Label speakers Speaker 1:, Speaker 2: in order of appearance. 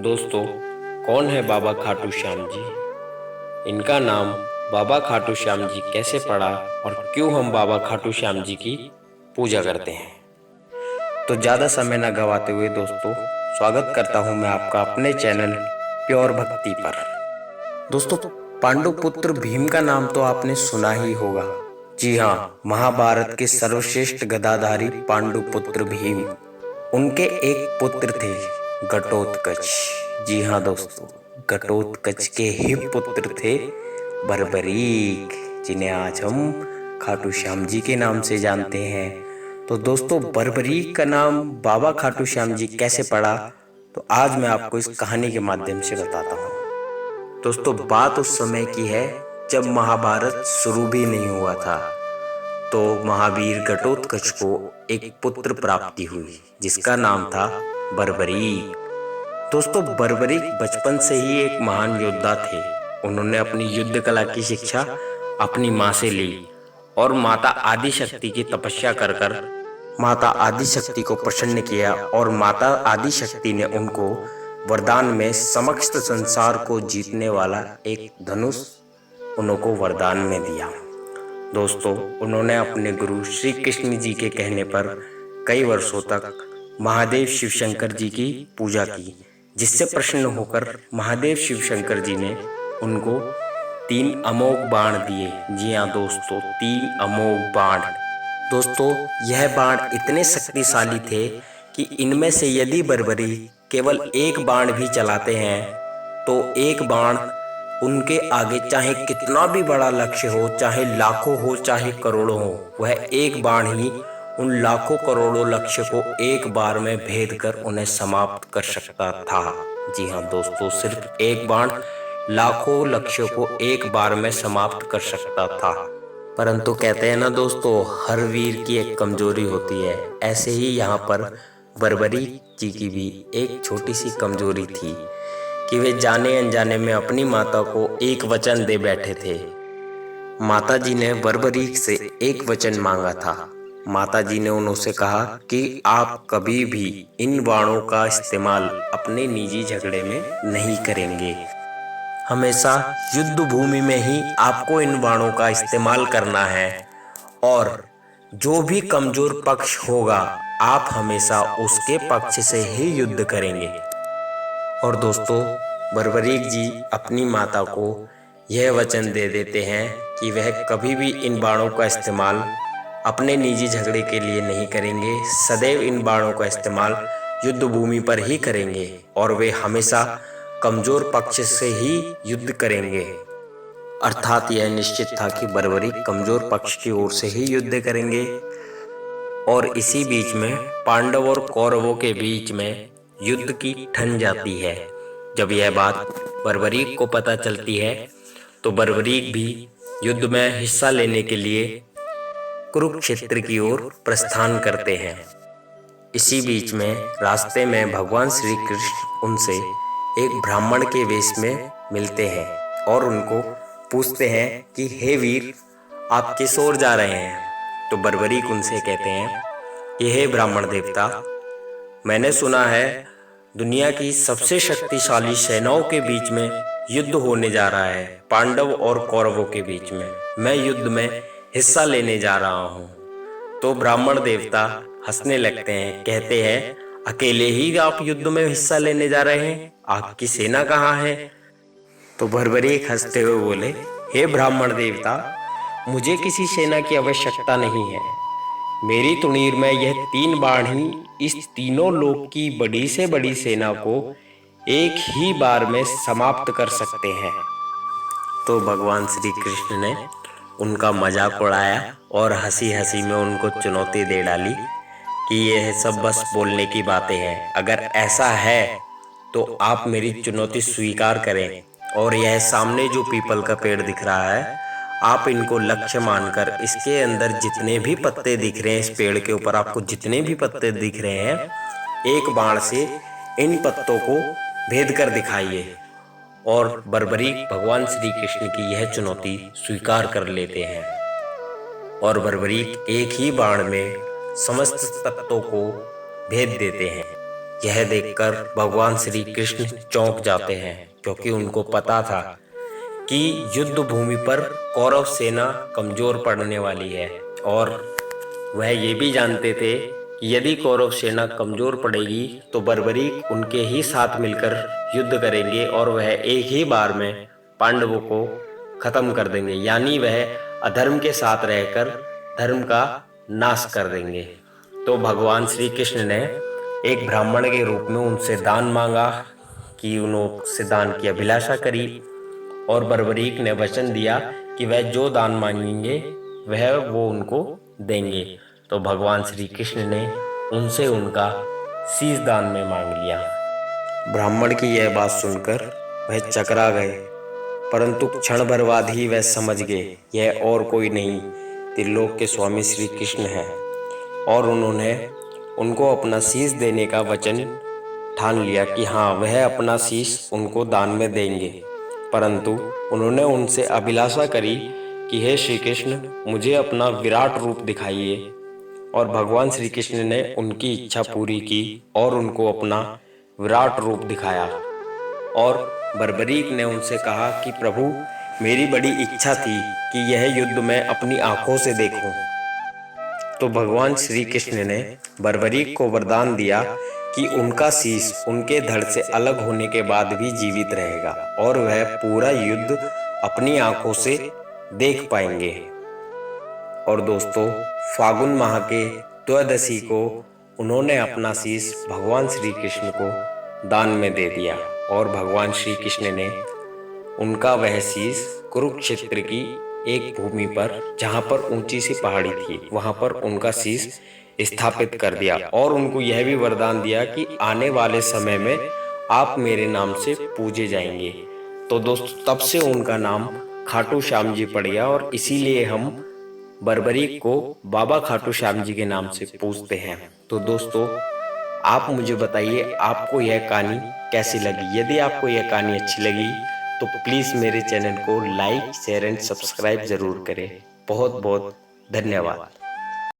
Speaker 1: दोस्तों, कौन है बाबा खाटू श्याम जी? इनका नाम बाबा खाटू श्याम जी कैसे पड़ा और क्यों हम बाबा खाटू श्याम जी की पूजा करते हैं? तो ज़्यादा समय न गवाते हुए दोस्तों, स्वागत करता हूं मैं आपका अपने चैनल प्योर भक्ति पर। दोस्तों, पांडु पुत्र भीम का नाम तो आपने सुना ही होगा। जी हाँ, महाभारत के सर्वश्रेष्ठ गदाधारी पांडु पुत्र भीम। उनके एक पुत्र थे घटोत्कच। जी हाँ दोस्तों, घटोत्कच के ही पुत्र थे बर्बरीक, जिन्हें आज हम खाटू श्याम जी के नाम से जानते हैं। तो दोस्तों, बर्बरीक का नाम बाबा खाटू श्याम जी कैसे पड़ा, तो आज मैं आपको इस कहानी के माध्यम से बताता हूँ। दोस्तों, बात उस समय की है जब महाभारत शुरू भी नहीं हुआ था। तो महावीर घटोत्कच को एक पुत्र प्राप्ति हुई जिसका नाम था बर्बरीक। दोस्तों, बर्बरीक बचपन से ही एक महान योद्धा थे। उन्होंने अपनी युद्ध कला की शिक्षा अपनी माँ से ली और माता आदि शक्ति की तपस्या कर कर माता आदि शक्ति को प्रसन्न किया और माता आदि शक्ति ने उनको वरदान में समस्त संसार को जीतने वाला एक धनुष उनको वरदान में दिया। दोस्तों, उन्होंने अपने गुरु श्री कृष्ण जी के कहने पर कई वर्षों तक महादेव शिव शंकर जी की पूजा की, जिससे प्रसन्न होकर महादेव शिव शंकर जी ने उनको 3 अमोघ बाण दिए। जी हाँ दोस्तों, 3 अमोघ बाण। दोस्तों, यह बाण इतने शक्तिशाली थे कि इनमें से यदि बर्बरी केवल एक बाण भी चलाते हैं तो एक बाण उनके आगे चाहे कितना भी बड़ा लक्ष्य हो, चाहे लाखों हो चाहे करोड़ों हो, वह एक बाण ही उन लाखों करोड़ों लक्ष्य को एक बार में भेद कर उन्हें समाप्त कर सकता था। जी हाँ दोस्तों, सिर्फ एक बाण लाखों लक्ष्यों को एक बार में समाप्त कर सकता था। परंतु कहते हैं ना दोस्तों, हर वीर की एक कमजोरी होती है। ऐसे ही यहाँ पर बर्बरीक जी की भी एक छोटी सी कमजोरी थी कि वे जाने अनजाने में अपनी माता को एक वचन दे बैठे थे। माता जी ने बर्बरीक से एक वचन मांगा था। माता जी ने उनसे कहा कि आप कभी भी इन बाणों का इस्तेमाल अपने निजी झगड़े में नहीं करेंगे। हमेशा युद्ध भूमि में ही आपको इन बाणों का इस्तेमाल करना है और जो भी कमजोर पक्ष होगा आप हमेशा उसके पक्ष से ही युद्ध करेंगे। और दोस्तों, बर्बरीक जी अपनी माता को यह वचन दे देते हैं कि वह कभी भी इन बाणों का इस्तेमाल अपने निजी झगड़े के लिए नहीं करेंगे, सदैव इन बाणों का इस्तेमाल युद्ध भूमि पर ही करेंगे और वे हमेशा कमजोर पक्ष से ही युद्ध करेंगे। अर्थात यह निश्चित था कि बर्बरीक कमजोर पक्ष की ओर से ही युद्ध करेंगे। और इसी बीच में पांडव और कौरवों के बीच में युद्ध की ठन जाती है। जब यह बात बर्बरीक को पता चलती है तो बर्बरीक भी युद्ध में हिस्सा लेने के लिए कुरुक्षेत्र की ओर प्रस्थान करते हैं। इसी बीच में रास्ते में भगवान श्री कृष्ण उनसे एक ब्राह्मण के वेश में मिलते हैं और उनको पूछते हैं कि हे वीर, आप किस ओर जा रहे हैं? तो बर्बरीक उनसे कहते हैं कि हे ब्राह्मण देवता, मैंने सुना है दुनिया की सबसे शक्तिशाली सेनाओं के बीच में युद्ध होने जा रहा है, पांडव और कौरवों के बीच में। मैं युद्ध में हिस्सा लेने जा रहा हूँ। तो ब्राह्मण देवता हंसने लगते हैं, कहते हैं अकेले ही आप युद्ध में हिस्सा लेने जा रहे हैं? आपकी सेना कहाँ है? तो बर्बरीक हंसते हुए बोले, हे ब्राह्मण देवता, मुझे किसी सेना की आवश्यकता नहीं है। मेरी तुणीर में यह 3 बाण ही इस तीनों लोक की बड़ी से बड़ी सेना को एक ही बार में समाप्त कर सकते हैं। तो भगवान श्री कृष्ण ने उनका मजाक उड़ाया और हंसी हंसी में उनको चुनौती दे डाली कि यह सब बस बोलने की बातें हैं। अगर ऐसा है तो आप मेरी चुनौती स्वीकार करें और यह सामने जो पीपल का पेड़ दिख रहा है, आप इनको लक्ष्य मानकर इसके अंदर जितने भी पत्ते दिख रहे हैं, इस पेड़ के ऊपर आपको जितने भी पत्ते दिख रहे हैं, एक बाण से इन पत्तों को भेद कर दिखाइए। और बर्बरीक भगवान श्री कृष्ण की यह चुनौती स्वीकार कर लेते हैं और बर्बरीक एक ही बाण में समस्त तत्वों को भेद देते हैं। यह देखकर भगवान श्री कृष्ण चौंक जाते हैं, क्योंकि उनको पता था कि युद्ध भूमि पर कौरव सेना कमजोर पड़ने वाली है, और वह ये भी जानते थे कि यदि कौरव सेना कमजोर पड़ेगी तो बर्बरीक उनके ही साथ मिलकर युद्ध करेंगे और वह एक ही बार में पांडवों को खत्म कर देंगे, यानी वह अधर्म के साथ रहकर धर्म का नाश कर देंगे। तो भगवान श्री कृष्ण ने एक ब्राह्मण के रूप में उनसे दान मांगा कि उनसे दान की अभिलाषा करी, और बर्बरीक ने वचन दिया कि वह जो दान मांगेंगे वह वो उनको देंगे। तो भगवान श्री कृष्ण ने उनसे उनका शीश दान में मांग लिया। ब्राह्मण की यह बात सुनकर वह चकरा गए, परंतु क्षण भर बाद ही वह समझ गए यह और कोई नहीं त्रिलोक के स्वामी श्री कृष्ण है, और उन्होंने उनको अपना शीश देने का वचन ठान लिया कि हाँ, वह अपना शीश उनको दान में देंगे। परंतु उन्होंने उनसे अभिलाषा करी कि हे श्री कृष्ण, मुझे अपना विराट रूप दिखाइए, और भगवान श्री कृष्ण ने उनकी इच्छा पूरी की और उनको अपना विराट रूप दिखाया। और बर्बरीक ने उनसे कहा कि प्रभु, मेरी बड़ी इच्छा थी कि यह युद्ध मैं अपनी आंखों से देखूं। तो भगवान श्री कृष्ण ने बर्बरीक को वरदान दिया कि उनका शीश उनके धड़ से अलग होने के बाद भी जीवित रहेगा और वह पूरा युद्ध अपनी आंखों से देख पाएंगे। और दोस्तों, फागुन माह के द्वादशी को उन्होंने अपना शीश भगवान श्री कृष्ण को दान में दे दिया, और भगवान श्री कृष्ण ने उनका वह शीश कुरुक्षेत्र की एक भूमि पर, जहां पर ऊंची सी पहाड़ी थी, वहां पर उनका शीश स्थापित कर दिया, और उनको यह भी वरदान दिया कि आने वाले समय में आप मेरे नाम से पूजे जाएंगे। तो दोस्तों, तब से उनका नाम खाटू श्याम जी पड़ गया, और इसीलिए हम बर्बरीक को बाबा खाटू श्याम जी के नाम से पूजते हैं। तो दोस्तों, आप मुझे बताइए आपको यह कहानी कैसी लगी। यदि आपको यह कहानी अच्छी लगी तो प्लीज़ मेरे चैनल को लाइक, शेयर एंड सब्सक्राइब ज़रूर करें। बहुत बहुत धन्यवाद।